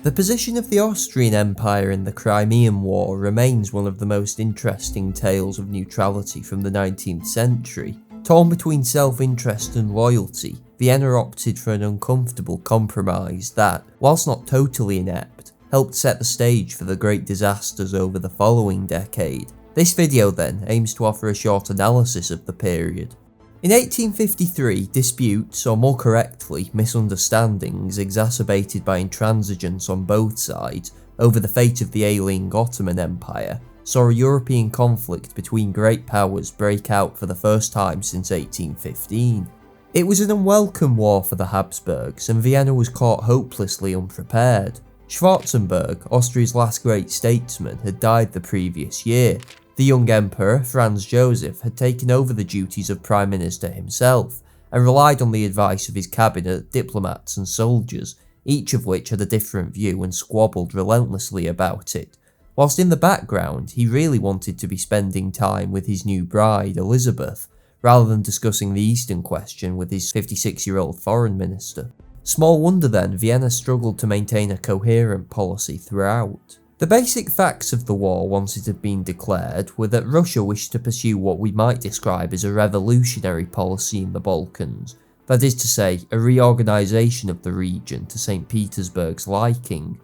The position of the Austrian Empire in the Crimean War remains one of the most interesting tales of neutrality from the 19th century. Torn between self-interest and loyalty, Vienna opted for an uncomfortable compromise that, whilst not totally inept, helped set the stage for the great disasters over the following decade. This video then aims to offer a short analysis of the period. In 1853, disputes, or more correctly, misunderstandings exacerbated by intransigence on both sides over the fate of the ailing Ottoman Empire, saw a European conflict between great powers break out for the first time since 1815. It was an unwelcome war for the Habsburgs, and Vienna was caught hopelessly unprepared. Schwarzenberg, Austria's last great statesman, had died the previous year. The young emperor, Franz Joseph, had taken over the duties of prime minister himself, and relied on the advice of his cabinet, diplomats and soldiers, each of which had a different view and squabbled relentlessly about it, whilst in the background he really wanted to be spending time with his new bride, Elizabeth, rather than discussing the Eastern question with his 56-year-old foreign minister. Small wonder then Vienna struggled to maintain a coherent policy throughout. The basic facts of the war once it had been declared were that Russia wished to pursue what we might describe as a revolutionary policy in the Balkans, that is to say, a reorganisation of the region to St. Petersburg's liking.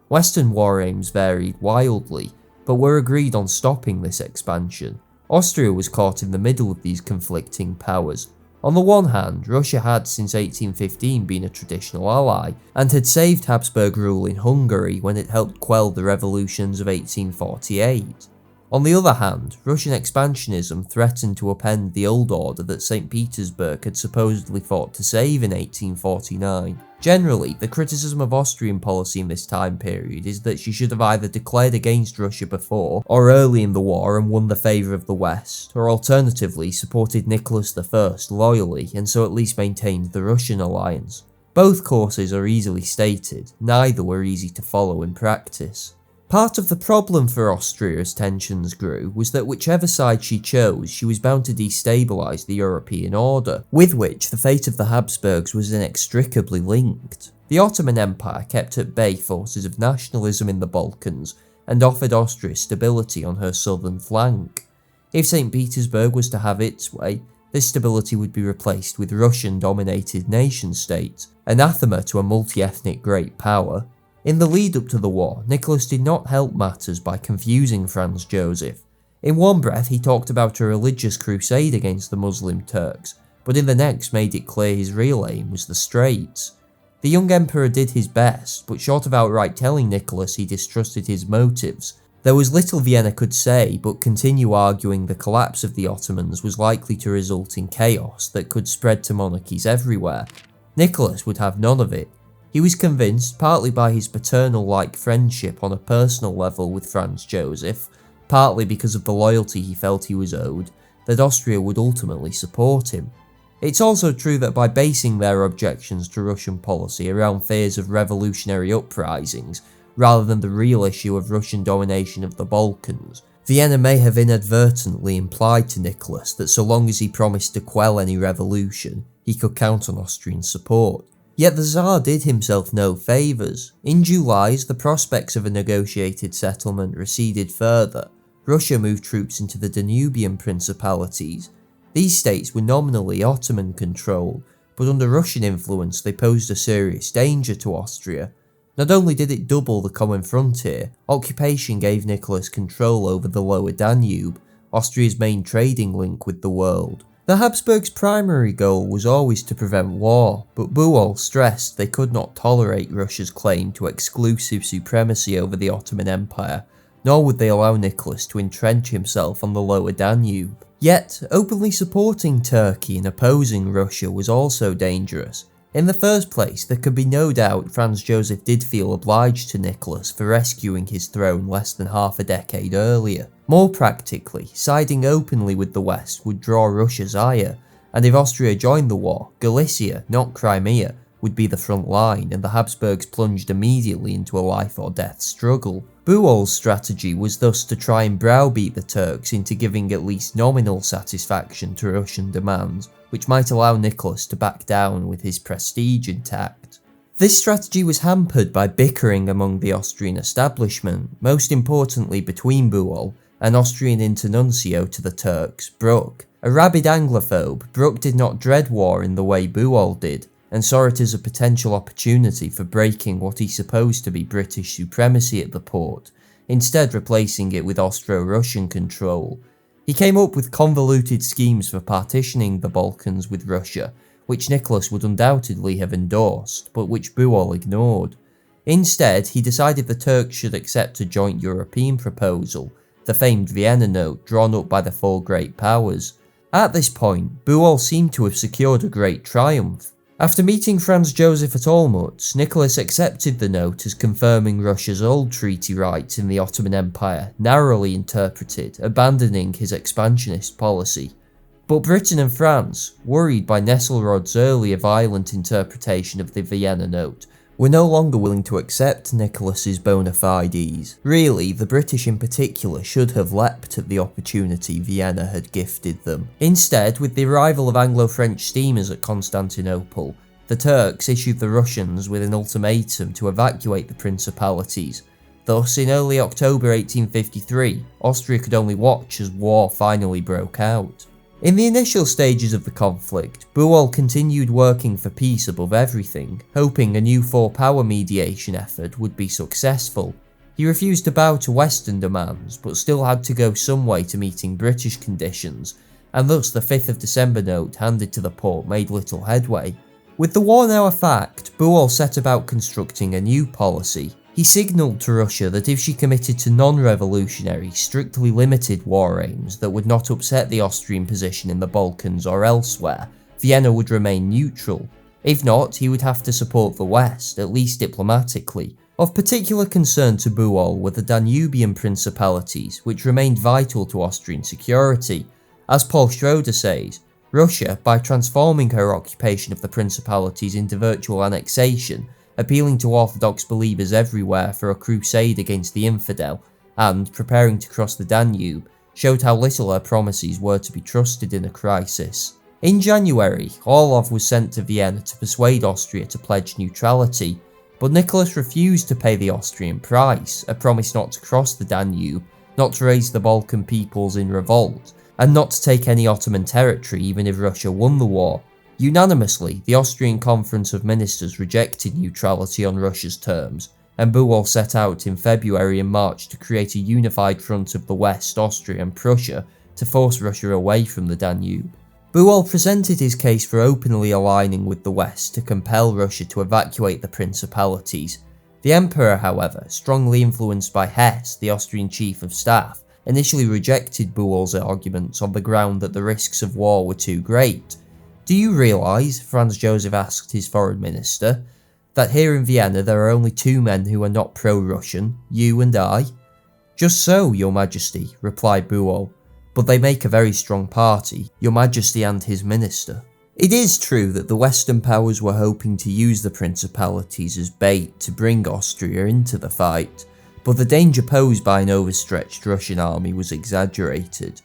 Western war aims varied wildly, but were agreed on stopping this expansion. Austria was caught in the middle of these conflicting powers. On the one hand, Russia had since 1815 been a traditional ally, and had saved Habsburg rule in Hungary when it helped quell the revolutions of 1848. On the other hand, Russian expansionism threatened to upend the old order that St. Petersburg had supposedly fought to save in 1849. Generally, the criticism of Austrian policy in this time period is that she should have either declared against Russia before or early in the war and won the favour of the West, or alternatively supported Nicholas I loyally and so at least maintained the Russian alliance. Both courses are easily stated, neither were easy to follow in practice. Part of the problem for Austria as tensions grew was that whichever side she chose, she was bound to destabilise the European order, with which the fate of the Habsburgs was inextricably linked. The Ottoman Empire kept at bay forces of nationalism in the Balkans and offered Austria stability on her southern flank. If St. Petersburg was to have its way, this stability would be replaced with Russian-dominated nation-states, anathema to a multi-ethnic great power. In the lead-up to the war, Nicholas did not help matters by confusing Franz Joseph. In one breath he talked about a religious crusade against the Muslim Turks, but in the next made it clear his real aim was the Straits. The young emperor did his best, but short of outright telling Nicholas he distrusted his motives, there was little Vienna could say but continue arguing the collapse of the Ottomans was likely to result in chaos that could spread to monarchies everywhere. Nicholas would have none of it. He was convinced, partly by his paternal-like friendship on a personal level with Franz Joseph, partly because of the loyalty he felt he was owed, that Austria would ultimately support him. It's also true that by basing their objections to Russian policy around fears of revolutionary uprisings, rather than the real issue of Russian domination of the Balkans, Vienna may have inadvertently implied to Nicholas that so long as he promised to quell any revolution, he could count on Austrian support. Yet the Tsar did himself no favours. In July, as the prospects of a negotiated settlement receded further, Russia moved troops into the Danubian principalities. These states were nominally Ottoman controlled, but under Russian influence they posed a serious danger to Austria. Not only did it double the common frontier, occupation gave Nicholas control over the lower Danube, Austria's main trading link with the world. The Habsburgs' primary goal was always to prevent war, but Buol stressed they could not tolerate Russia's claim to exclusive supremacy over the Ottoman Empire, nor would they allow Nicholas to entrench himself on the lower Danube. Yet, openly supporting Turkey and opposing Russia was also dangerous. In the first place, there could be no doubt Franz Joseph did feel obliged to Nicholas for rescuing his throne less than half a decade earlier. More practically, siding openly with the West would draw Russia's ire, and if Austria joined the war, Galicia, not Crimea, would be the front line, and the Habsburgs plunged immediately into a life-or-death struggle. Buol's strategy was thus to try and browbeat the Turks into giving at least nominal satisfaction to Russian demands, which might allow Nicholas to back down with his prestige intact. This strategy was hampered by bickering among the Austrian establishment, most importantly between Buol, an Austrian internuncio to the Turks, Bruck. A rabid Anglophobe, Bruck did not dread war in the way Buol did, and saw it as a potential opportunity for breaking what he supposed to be British supremacy at the port, instead replacing it with Austro-Russian control. He came up with convoluted schemes for partitioning the Balkans with Russia, which Nicholas would undoubtedly have endorsed, but which Buol ignored. Instead, he decided the Turks should accept a joint European proposal, the famed Vienna Note drawn up by the four great powers. At this point, Buol seemed to have secured a great triumph. After meeting Franz Joseph at Olmütz, Nicholas accepted the note as confirming Russia's old treaty rights in the Ottoman Empire, narrowly interpreted, abandoning his expansionist policy. But Britain and France, worried by Nesselrode's earlier violent interpretation of the Vienna Note, were no longer willing to accept Nicholas's bona fides. Really, the British in particular should have leapt at the opportunity Vienna had gifted them. Instead, with the arrival of Anglo-French steamers at Constantinople, the Turks issued the Russians with an ultimatum to evacuate the principalities. Thus, in early October 1853, Austria could only watch as war finally broke out. In the initial stages of the conflict, Buol continued working for peace above everything, hoping a new four-power mediation effort would be successful. He refused to bow to Western demands, but still had to go some way to meeting British conditions, and thus the 5th of December note handed to the port made little headway. With the war now a fact, Buol set about constructing a new policy. He signalled to Russia that if she committed to non-revolutionary, strictly limited war aims that would not upset the Austrian position in the Balkans or elsewhere, Vienna would remain neutral. If not, he would have to support the West, at least diplomatically. Of particular concern to Buol were the Danubian principalities, which remained vital to Austrian security. As Paul Schroeder says, Russia, by transforming her occupation of the principalities into virtual annexation, appealing to Orthodox believers everywhere for a crusade against the infidel, and preparing to cross the Danube, showed how little her promises were to be trusted in a crisis. In January, Orlov was sent to Vienna to persuade Austria to pledge neutrality, but Nicholas refused to pay the Austrian price, a promise not to cross the Danube, not to raise the Balkan peoples in revolt, and not to take any Ottoman territory even if Russia won the war. Unanimously, the Austrian Conference of Ministers rejected neutrality on Russia's terms, and Buol set out in February and March to create a unified front of the West, Austria and Prussia, to force Russia away from the Danube. Buol presented his case for openly aligning with the West to compel Russia to evacuate the principalities. The Emperor, however, strongly influenced by Hess, the Austrian Chief of Staff, initially rejected Buol's arguments on the ground that the risks of war were too great. "Do you realise," Franz Joseph asked his foreign minister, "that here in Vienna there are only two men who are not pro-Russian, you and I?" "Just so, your majesty," replied Buol, "but they make a very strong party, your majesty and his minister." It is true that the Western powers were hoping to use the principalities as bait to bring Austria into the fight, but the danger posed by an overstretched Russian army was exaggerated.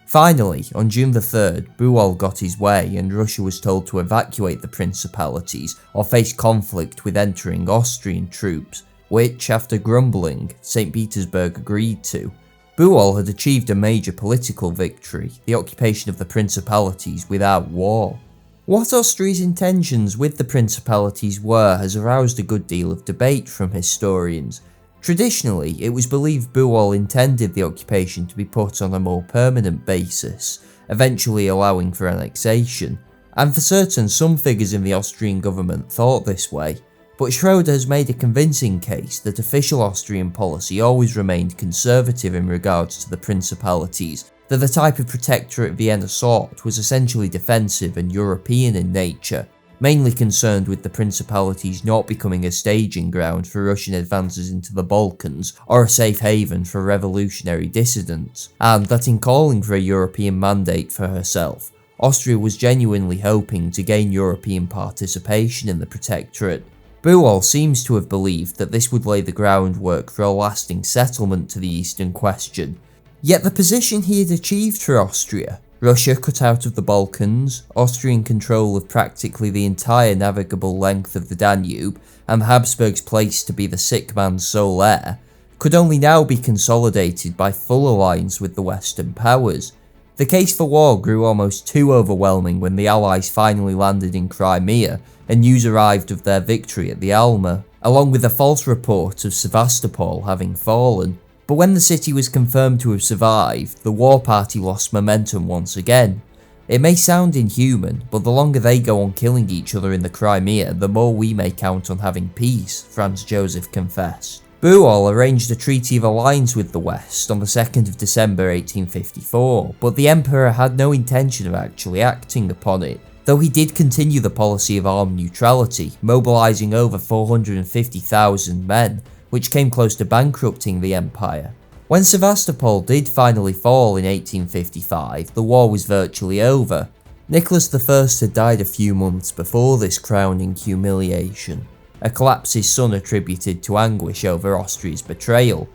Finally, on June the 3rd, Buol got his way and Russia was told to evacuate the principalities or face conflict with entering Austrian troops, which, after grumbling, St. Petersburg agreed to. Buol had achieved a major political victory, the occupation of the principalities without war. What Austria's intentions with the principalities were has aroused a good deal of debate from historians. Traditionally, it was believed Buol intended the occupation to be put on a more permanent basis, eventually allowing for annexation, and for certain some figures in the Austrian government thought this way, but Schroeder has made a convincing case that official Austrian policy always remained conservative in regards to the principalities, that the type of protectorate Vienna sought was essentially defensive and European in nature, mainly concerned with the principalities not becoming a staging ground for Russian advances into the Balkans or a safe haven for revolutionary dissidents, and that in calling for a European mandate for herself, Austria was genuinely hoping to gain European participation in the protectorate. Buol seems to have believed that this would lay the groundwork for a lasting settlement to the Eastern question. Yet the position he had achieved for Austria, Russia cut out of the Balkans, Austrian control of practically the entire navigable length of the Danube, and the Habsburgs' place to be the sick man's sole heir, could only now be consolidated by full alliance with the Western powers. The case for war grew almost too overwhelming when the Allies finally landed in Crimea and news arrived of their victory at the Alma, along with a false report of Sevastopol having fallen. But when the city was confirmed to have survived, the war party lost momentum once again. It may sound inhuman, but the longer they go on killing each other in the Crimea, the more we may count on having peace, Franz Joseph confessed. Buol arranged a treaty of alliance with the West on the 2nd of December 1854, but the Emperor had no intention of actually acting upon it, though he did continue the policy of armed neutrality, mobilising over 450,000 men, which came close to bankrupting the empire. When Sevastopol did finally fall in 1855, the war was virtually over. Nicholas I had died a few months before this crowning humiliation, a collapse his son attributed to anguish over Austria's betrayal.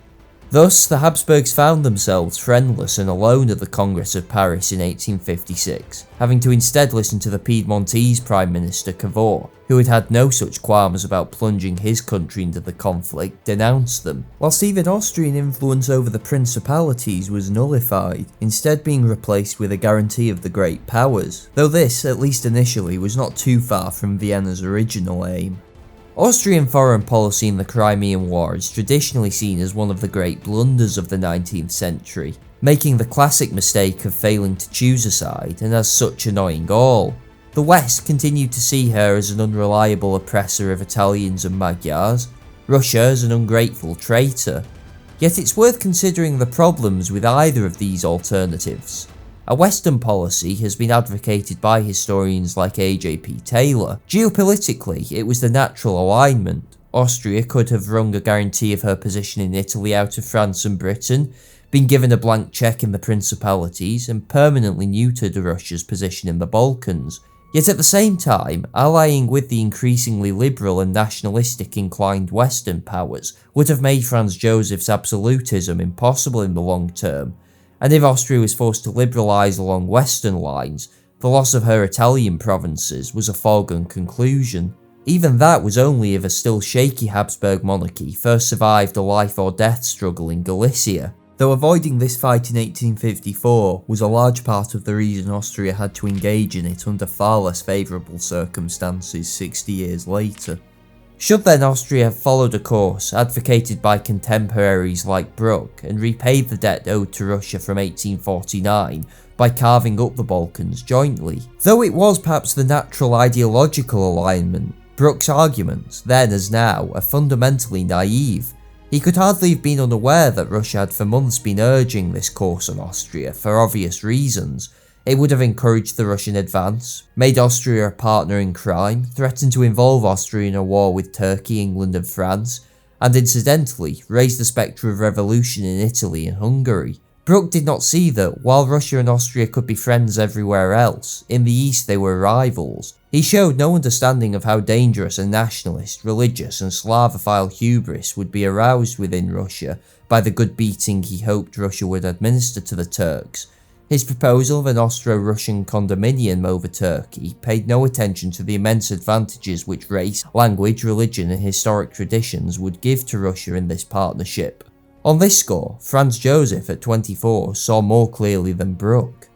Thus, the Habsburgs found themselves friendless and alone at the Congress of Paris in 1856, having to instead listen to the Piedmontese Prime Minister Cavour, who had had no such qualms about plunging his country into the conflict, denounce them, whilst even Austrian influence over the principalities was nullified, instead being replaced with a guarantee of the great powers, though this, at least initially, was not too far from Vienna's original aim. Austrian foreign policy in the Crimean War is traditionally seen as one of the great blunders of the 19th century, making the classic mistake of failing to choose a side and as such annoying all. The West continued to see her as an unreliable oppressor of Italians and Magyars, Russia as an ungrateful traitor. Yet it's worth considering the problems with either of these alternatives. A Western policy has been advocated by historians like A.J.P. Taylor. Geopolitically, it was the natural alignment. Austria could have wrung a guarantee of her position in Italy out of France and Britain, been given a blank check in the Principalities, and permanently neutered Russia's position in the Balkans. Yet at the same time, allying with the increasingly liberal and nationalistic inclined Western powers would have made Franz Joseph's absolutism impossible in the long term. And if Austria was forced to liberalise along Western lines, the loss of her Italian provinces was a foregone conclusion. Even that was only if a still shaky Habsburg monarchy first survived a life or death struggle in Galicia, though avoiding this fight in 1854 was a large part of the reason Austria had to engage in it under far less favourable circumstances 60 years later. Should then Austria have followed a course advocated by contemporaries like Bruck and repaid the debt owed to Russia from 1849 by carving up the Balkans jointly? Though it was perhaps the natural ideological alignment, Bruck's arguments, then as now, are fundamentally naive. He could hardly have been unaware that Russia had for months been urging this course on Austria for obvious reasons. It would have encouraged the Russian advance, made Austria a partner in crime, threatened to involve Austria in a war with Turkey, England and France, and incidentally raised the spectre of revolution in Italy and Hungary. Bruck did not see that, while Russia and Austria could be friends everywhere else, in the East they were rivals. He showed no understanding of how dangerous a nationalist, religious and Slavophile hubris would be aroused within Russia by the good beating he hoped Russia would administer to the Turks. His proposal of an Austro-Russian condominium over Turkey paid no attention to the immense advantages which race, language, religion and historic traditions would give to Russia in this partnership. On this score, Franz Joseph at 24 saw more clearly than Bruck.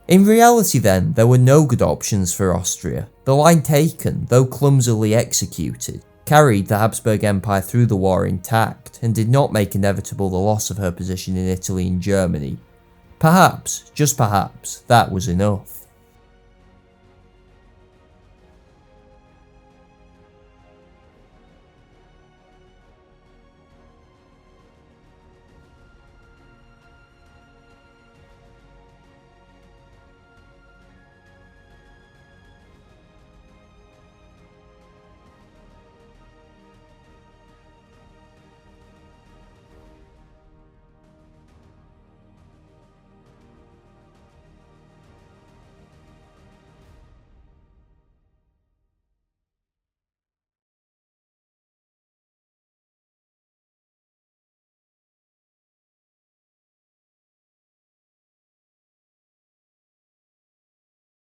In reality then, there were no good options for Austria. The line taken, though clumsily executed, carried the Habsburg Empire through the war intact and did not make inevitable the loss of her position in Italy and Germany. Perhaps, just perhaps, that was enough.